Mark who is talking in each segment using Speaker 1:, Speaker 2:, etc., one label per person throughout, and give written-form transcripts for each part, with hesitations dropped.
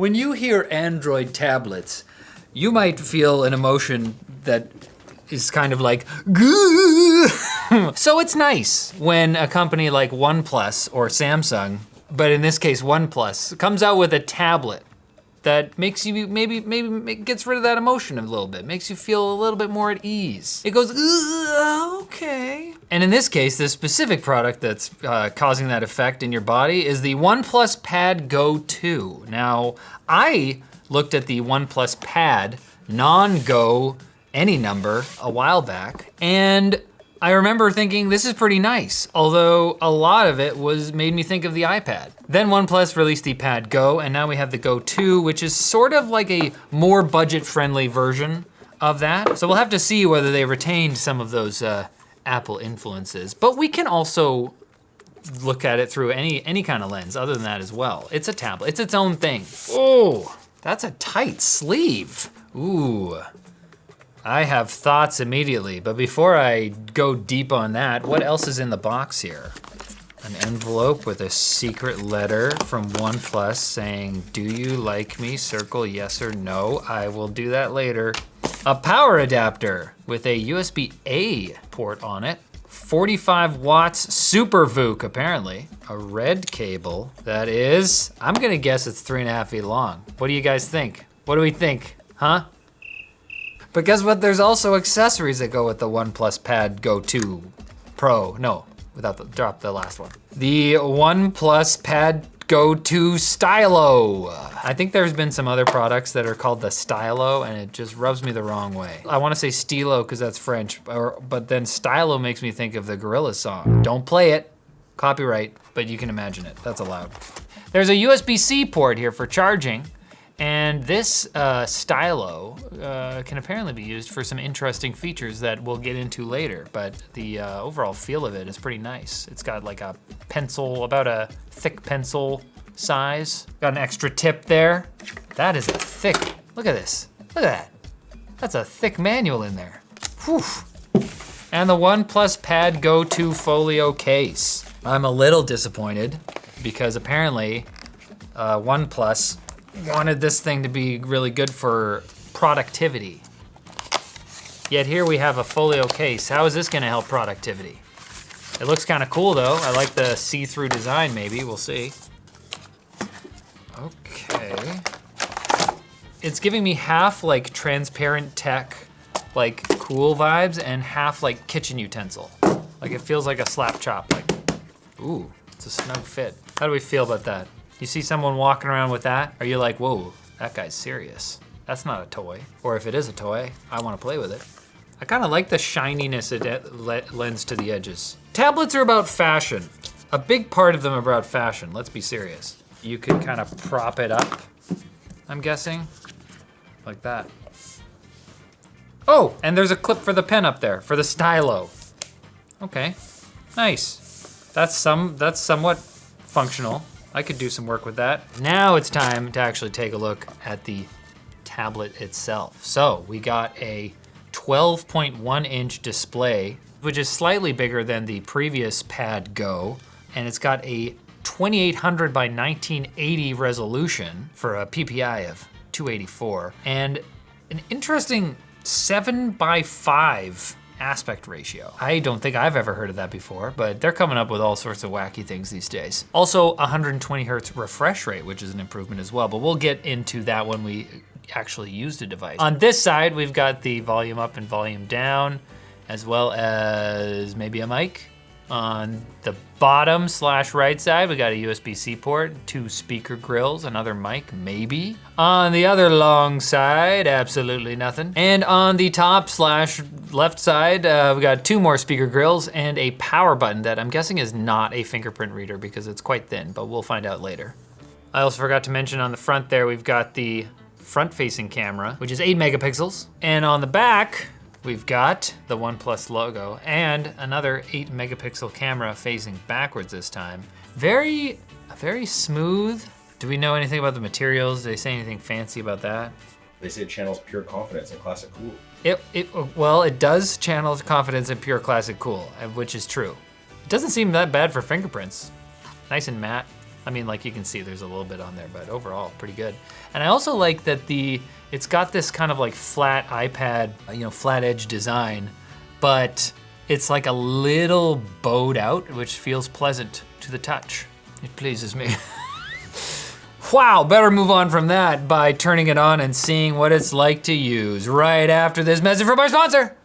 Speaker 1: When you hear Android tablets, you might feel an emotion that is kind of like, goo. So it's nice when a company like OnePlus or Samsung, but in this case OnePlus, comes out with a tablet that makes you maybe gets rid of that emotion a little bit, makes you feel a little bit more at ease. It goes, okay. And in this case, this specific product that's causing that effect in your body is the OnePlus Pad Go 2. Now, I looked at the OnePlus Pad non-Go any number a while back, and I remember thinking this is pretty nice, although a lot of it made me think of the iPad. Then OnePlus released the Pad Go, and now we have the Go 2, which is sort of like a more budget-friendly version of that. So we'll have to see whether they retained some of those Apple influences, but we can also look at it through any kind of lens other than that as well. It's a tablet, it's its own thing. Oh, that's a tight sleeve. Ooh. I have thoughts immediately, but before I go deep on that, what else is in the box here? An envelope with a secret letter from OnePlus saying, do you like me? Circle yes or no. I will do that later. A power adapter with a USB-A port on it. 45 watts Super VOOC, apparently. A red cable that is, I'm gonna guess it's 3.5 feet long. What do you guys think? What do we think, huh? But guess what? There's also accessories that go with the OnePlus Pad Go 2 Pro. No, drop the last one. The OnePlus Pad Go 2 Stylo. I think there's been some other products that are called the Stylo, and it just rubs me the wrong way. I wanna say Stylo because that's French, but then Stylo makes me think of the Gorillaz song. Don't play it, copyright, but you can imagine it, that's allowed. There's a USB-C port here for charging. And this Stylo can apparently be used for some interesting features that we'll get into later, but the overall feel of it is pretty nice. It's got like a pencil, about a thick pencil size. Got an extra tip there. That is a thick, look at this, look at that. That's a thick manual in there. Whew. And the OnePlus Pad Go 2 Folio case. I'm a little disappointed because apparently OnePlus wanted this thing to be really good for productivity. Yet here we have a folio case. How is this gonna help productivity? It looks kind of cool though. I like the see-through design maybe, we'll see. Okay. It's giving me half like transparent tech, like cool vibes, and half like kitchen utensil. Like it feels like a slap chop, like, ooh, it's a snug fit. How do we feel about that? You see someone walking around with that, are you like, whoa, that guy's serious. That's not a toy. Or if it is a toy, I wanna play with it. I kinda like the shininess it lends to the edges. Tablets are about fashion. A big part of them are about fashion, let's be serious. You could kind of prop it up, I'm guessing, like that. Oh, and there's a clip for the pen up there, for the stylo. Okay, nice. That's somewhat functional. I could do some work with that. Now it's time to actually take a look at the tablet itself. So we got a 12.1 inch display, which is slightly bigger than the previous Pad Go, and it's got a 2800 by 1980 resolution for a PPI of 284, and an interesting 7:5 aspect ratio. I don't think I've ever heard of that before, but they're coming up with all sorts of wacky things these days. Also 120 hertz refresh rate, which is an improvement as well, but we'll get into that when we actually use the device. On this side, we've got the volume up and volume down, as well as maybe a mic. On the bottom / right side, we got a USB-C port, 2 speaker grills, another mic, maybe. On the other long side, absolutely nothing. And on the top / left side, we got 2 more speaker grills and a power button that I'm guessing is not a fingerprint reader because it's quite thin, but we'll find out later. I also forgot to mention on the front there, we've got the front-facing camera, which is 8 megapixels. And on the back, we've got the OnePlus logo and another 8 megapixel camera facing backwards this time. Very smooth. Do we know anything about the materials? Do they say anything fancy about that?
Speaker 2: They say it channels pure confidence and classic cool.
Speaker 1: Well, it does channel confidence in pure classic cool, which is true. It doesn't seem that bad for fingerprints. Nice and matte. I mean, like you can see there's a little bit on there, but overall pretty good. And I also like that it's got this kind of like flat iPad, flat edge design, but it's like a little bowed out, which feels pleasant to the touch. It pleases me. Wow, better move on from that by turning it on and seeing what it's like to use right after this message from our sponsor.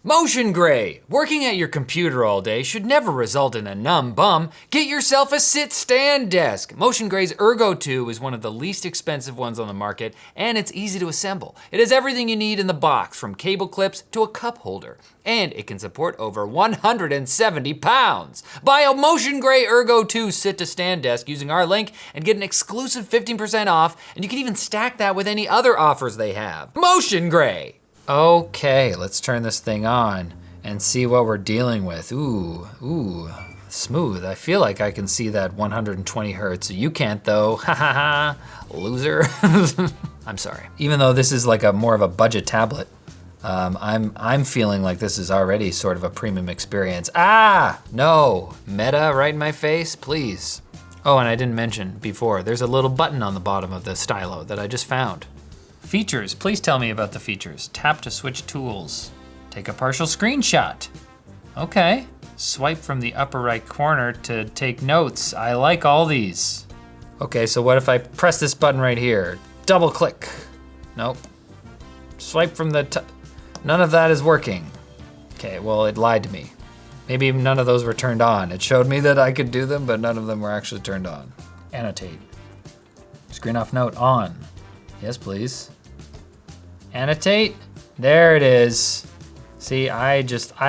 Speaker 1: MotionGrey. Working at your computer all day should never result in a numb bum. Get yourself a sit-stand desk. MotionGrey's Ergo 2 is one of the least expensive ones on the market, and it's easy to assemble. It has everything you need in the box, from cable clips to a cup holder, and it can support over 170 pounds. Buy a MotionGrey Ergo 2 sit-to-stand desk using our link and get an exclusive 15% off, and you can even stack that with any other offers they have. MotionGrey. Okay, let's turn this thing on and see what we're dealing with. Ooh, smooth. I feel like I can see that 120 hertz. You can't though, ha ha ha, loser. I'm sorry. Even though this is like more of a budget tablet, I'm feeling like this is already sort of a premium experience. No, Meta right in my face, please. Oh, and I didn't mention before, there's a little button on the bottom of the Stylo that I just found. Features, please tell me about the features. Tap to switch tools. Take a partial screenshot. Okay. Swipe from the upper right corner to take notes. I like all these. Okay, so what if I press this button right here? Double click. Nope. Swipe from the none of that is working. Okay, well, it lied to me. Maybe none of those were turned on. It showed me that I could do them, but none of them were actually turned on. Annotate. Screen off note on. Yes, please. Annotate, there it is. See, I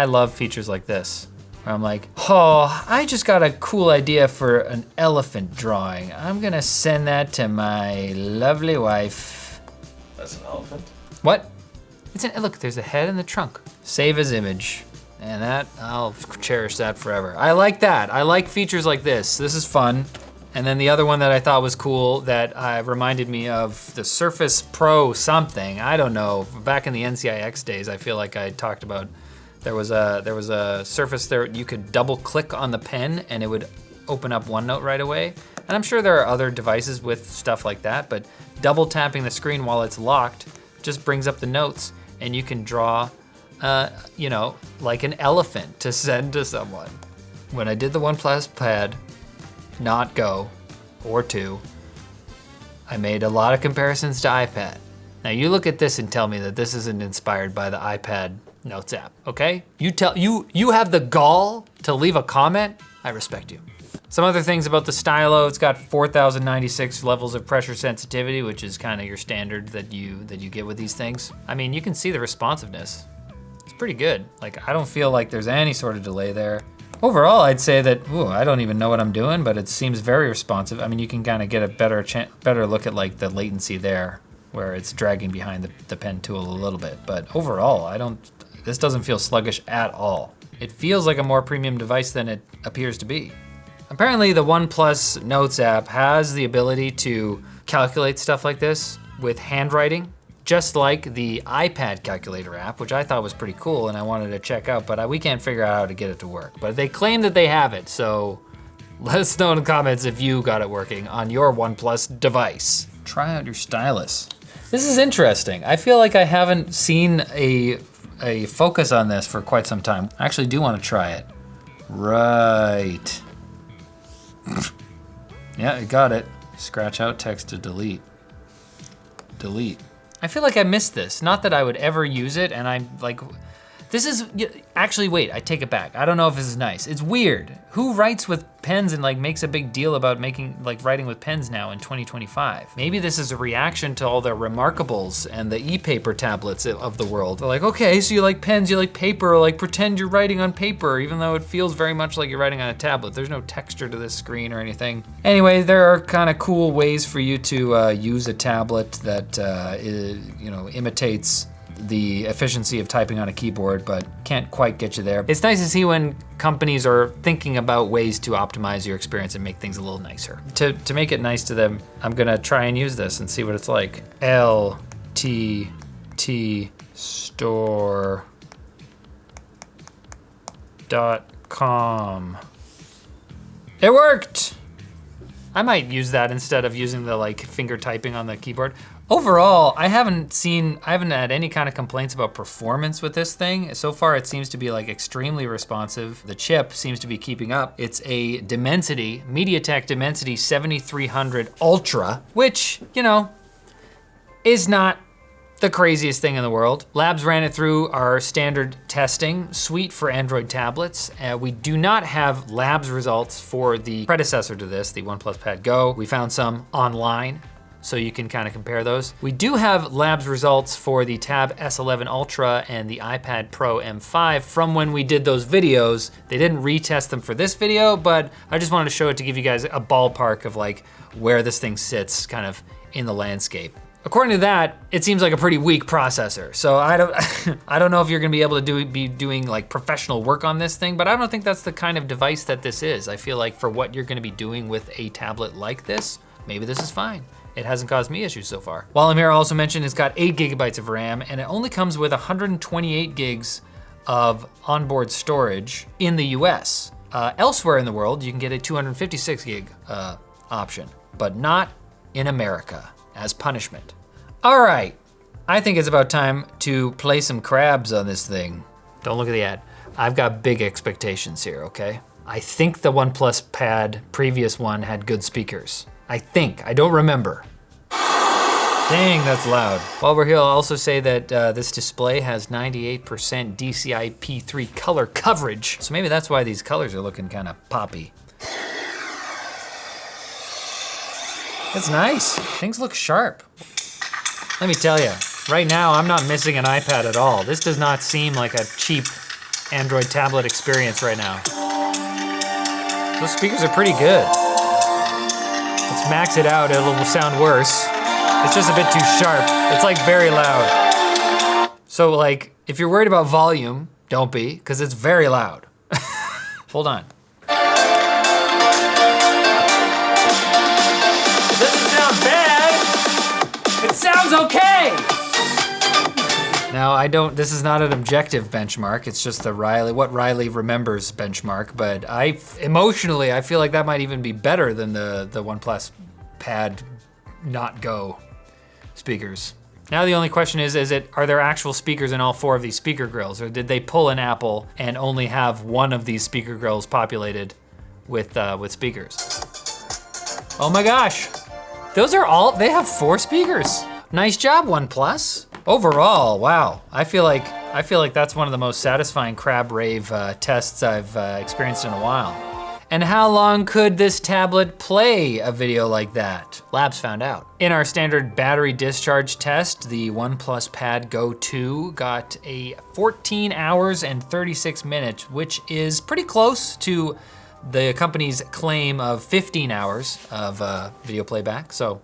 Speaker 1: love features like this, where I'm like, oh, I just got a cool idea for an elephant drawing. I'm gonna send that to my lovely wife.
Speaker 2: That's an elephant?
Speaker 1: What? Look, there's a head and the trunk. Save as image, and I'll cherish that forever. I like that, I like features like this. This is fun. And then the other one that I thought was cool that reminded me of the Surface Pro something, I don't know. Back in the NCIX days, I feel like I talked about, there was a Surface there, you could double click on the pen and it would open up OneNote right away. And I'm sure there are other devices with stuff like that, but double tapping the screen while it's locked just brings up the notes and you can draw, like an elephant to send to someone. When I did the OnePlus Pad, not Go, or 2, I made a lot of comparisons to iPad. Now you look at this and tell me that this isn't inspired by the iPad Notes app, okay? You have the gall to leave a comment? I respect you. Some other things about the Stylo, it's got 4,096 levels of pressure sensitivity, which is kind of your standard that you get with these things. I mean, you can see the responsiveness. It's pretty good. Like, I don't feel like there's any sort of delay there. Overall, I'd say that, I don't even know what I'm doing, but it seems very responsive. I mean, you can kind of get a better look at like the latency there, where it's dragging behind the pen tool a little bit. But overall, this doesn't feel sluggish at all. It feels like a more premium device than it appears to be. Apparently, the OnePlus Notes app has the ability to calculate stuff like this with handwriting, just like the iPad calculator app, which I thought was pretty cool and I wanted to check out, but we can't figure out how to get it to work. But they claim that they have it, so let us know in the comments if you got it working on your OnePlus device. Try out your stylus. This is interesting. I feel like I haven't seen a focus on this for quite some time. I actually do want to try it. Right. Yeah, it got it. Scratch out text to delete. Delete. I feel like I missed this. Not that I would ever use it, and I'm like, this is, actually wait, I take it back. I don't know if this is nice. It's weird. Who writes with pens and like makes a big deal about writing with pens now in 2025? Maybe this is a reaction to all the Remarkables and the e-paper tablets of the world. They're like, okay, so you like pens, you like paper, like pretend you're writing on paper, even though it feels very much like you're writing on a tablet. There's no texture to this screen or anything. Anyway, there are kind of cool ways for you to use a tablet that imitates the efficiency of typing on a keyboard, but can't quite get you there. It's nice to see when companies are thinking about ways to optimize your experience and make things a little nicer. To make it nice to them, I'm gonna try and use this and see what it's like. LTT store.com. It worked! I might use that instead of using the like finger typing on the keyboard. Overall, I haven't had any kind of complaints about performance with this thing. So far, it seems to be like extremely responsive. The chip seems to be keeping up. It's a Dimensity, MediaTek Dimensity 7300 Ultra, which, you know, is not the craziest thing in the world. Labs ran it through our standard testing suite for Android tablets. We do not have labs results for the predecessor to this, the OnePlus Pad Go. We found some online, so you can kind of compare those. We do have labs results for the Tab S11 Ultra and the iPad Pro M5 from when we did those videos. They didn't retest them for this video, but I just wanted to show it to give you guys a ballpark of like where this thing sits kind of in the landscape. According to that, it seems like a pretty weak processor. So I don't know if you're gonna be able to be doing like professional work on this thing, but I don't think that's the kind of device that this is. I feel like for what you're gonna be doing with a tablet like this, maybe this is fine. It hasn't caused me issues so far. While I'm here, I also mentioned it's got 8 gigabytes of RAM and it only comes with 128 gigs of onboard storage in the US. Elsewhere in the world, you can get a 256 gig option, but not in America as punishment. All right, I think it's about time to play some crabs on this thing. Don't look at the ad. I've got big expectations here, okay? I think the OnePlus Pad, previous one, had good speakers. I think, I don't remember. Dang, that's loud. While we're here, I'll also say that this display has 98% DCI-P3 color coverage. So maybe that's why these colors are looking kind of poppy. That's nice. Things look sharp. Let me tell you, right now I'm not missing an iPad at all. This does not seem like a cheap Android tablet experience right now. Those speakers are pretty good. Let's max it out, it'll sound worse. It's just a bit too sharp. It's like very loud. So like, if you're worried about volume, don't be, because it's very loud. Hold on. It sounds okay! Now this is not an objective benchmark, it's just the what Riley remembers benchmark, but emotionally, I feel like that might even be better than the OnePlus Pad Not Go speakers. Now the only question is are there actual speakers in all 4 of these speaker grills, or did they pull an Apple and only have one of these speaker grills populated with speakers? Oh my gosh. They have 4 speakers. Nice job, OnePlus. Overall, wow. I feel like that's one of the most satisfying crab rave tests I've experienced in a while. And how long could this tablet play a video like that? Labs found out. In our standard battery discharge test, the OnePlus Pad Go 2 got a 14 hours and 36 minutes, which is pretty close to the company's claim of 15 hours of video playback, so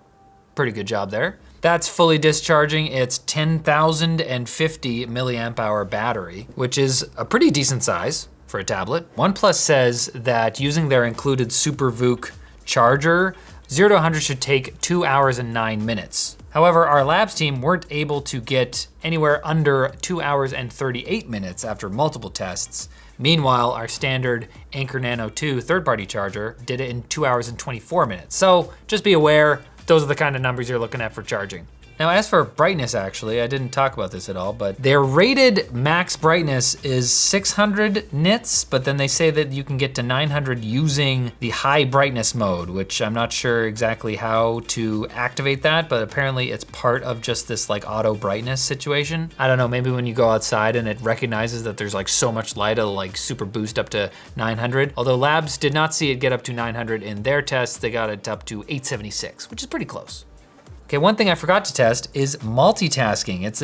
Speaker 1: pretty good job there. That's fully discharging its 10,050 milliamp hour battery, which is a pretty decent size for a tablet. OnePlus says that using their included SuperVOOC charger, 0 to 100 should take 2 hours and 9 minutes. However, our labs team weren't able to get anywhere under 2 hours and 38 minutes after multiple tests. Meanwhile, our standard Anker Nano 2 third-party charger did it in 2 hours and 24 minutes. So just be aware, those are the kind of numbers you're looking at for charging. Now, as for brightness, actually, I didn't talk about this at all, but their rated max brightness is 600 nits, but then they say that you can get to 900 using the high brightness mode, which I'm not sure exactly how to activate that, but apparently it's part of just this like auto brightness situation. I don't know, maybe when you go outside and it recognizes that there's like so much light, it'll like super boost up to 900. Although Labs did not see it get up to 900 in their tests, they got it up to 876, which is pretty close. Okay, one thing I forgot to test is multitasking. It's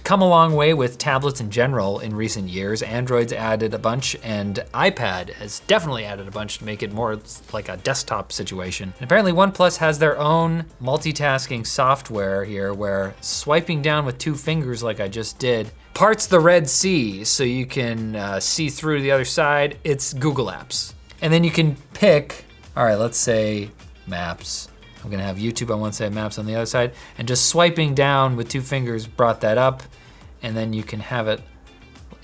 Speaker 1: come a long way with tablets in general in recent years. Android's added a bunch, and iPad has definitely added a bunch to make it more like a desktop situation. And apparently OnePlus has their own multitasking software here where swiping down with 2 fingers like I just did parts the Red Sea so you can see through to the other side. It's Google Apps. And then you can pick, all right, let's say Maps. I'm gonna have YouTube on one side, Maps on the other side, and just swiping down with 2 fingers brought that up, and then you can have it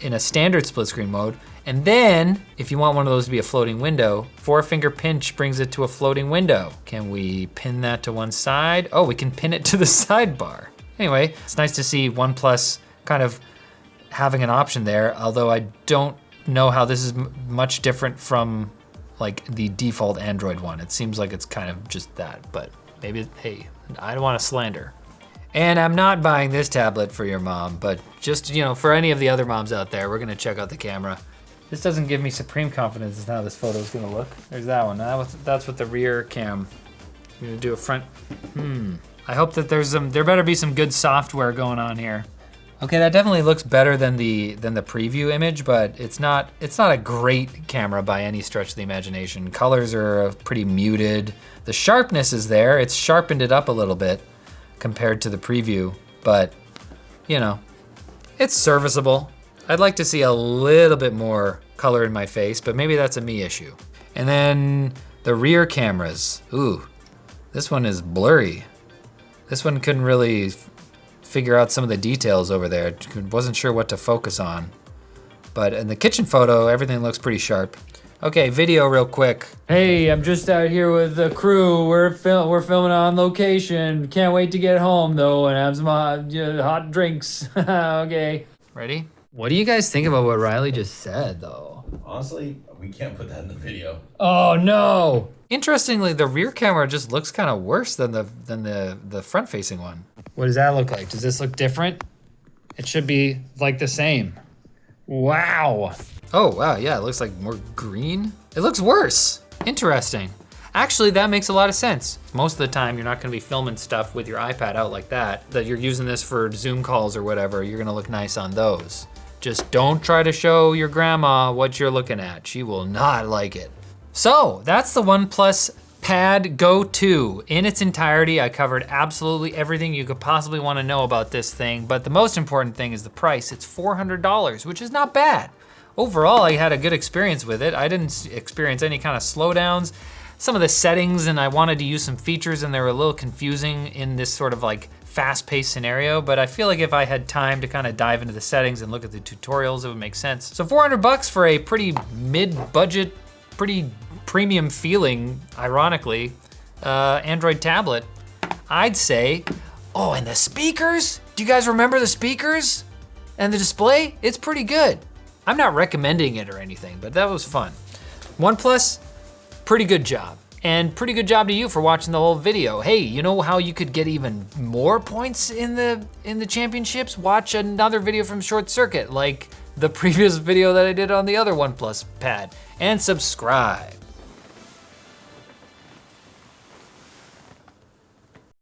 Speaker 1: in a standard split screen mode. And then, if you want one of those to be a floating window, 4-finger pinch brings it to a floating window. Can we pin that to one side? Oh, we can pin it to the sidebar. Anyway, it's nice to see OnePlus kind of having an option there, although I don't know how this is much different from like the default Android one. It seems like it's kind of just that, but maybe, hey, I don't want to slander. And I'm not buying this tablet for your mom, but just, you know, for any of the other moms out there, we're gonna check out the camera. This doesn't give me supreme confidence as to how this photo is gonna look. There's that one, that's with the rear cam. I'm gonna do a front, I hope that there better be some good software going on here. Okay, that definitely looks better than the preview image, but it's not a great camera by any stretch of the imagination. Colors are pretty muted. The sharpness is there. It's sharpened it up a little bit compared to the preview, but you know, it's serviceable. I'd like to see a little bit more color in my face, but maybe that's a me issue. And then the rear cameras. Ooh, this one is blurry. This one couldn't really figure out some of the details over there. Wasn't sure what to focus on. But in the kitchen photo, everything looks pretty sharp. Okay, video real quick. Hey, I'm just out here with the crew. We're filming on location. Can't wait to get home though and have some hot drinks. Okay. Ready? What do you guys think about what Riley just said though?
Speaker 2: Honestly, we can't put that in the video.
Speaker 1: Oh no! Interestingly, the rear camera just looks kind of worse than the front-facing one. What does that look like? Does this look different? It should be like the same. Wow. Oh wow, yeah, it looks like more green. It looks worse. Interesting. Actually, that makes a lot of sense. Most of the time, you're not gonna be filming stuff with your iPad out like that you're using this for Zoom calls or whatever. You're gonna look nice on those. Just don't try to show your grandma what you're looking at. She will not like it. So that's the OnePlus Pad Go 2 in its entirety. I covered absolutely everything you could possibly want to know about this thing, but the most important thing is the price. It's $400, which is not bad. Overall, I had a good experience with it. I didn't experience any kind of slowdowns. Some of the settings, and I wanted to use some features, and they were a little confusing in this sort of like fast-paced scenario, but I feel like if I had time to kind of dive into the settings and look at the tutorials, it would make sense. So $400 for a pretty mid-budget, pretty premium feeling, ironically, Android tablet, I'd say. Oh, and the speakers? Do you guys remember the speakers? And the display? It's pretty good. I'm not recommending it or anything, but that was fun. OnePlus, pretty good job. And pretty good job to you for watching the whole video. Hey, you know how you could get even more points in the championships? Watch another video from ShortCircuit, like the previous video that I did on the other OnePlus Pad, and subscribe.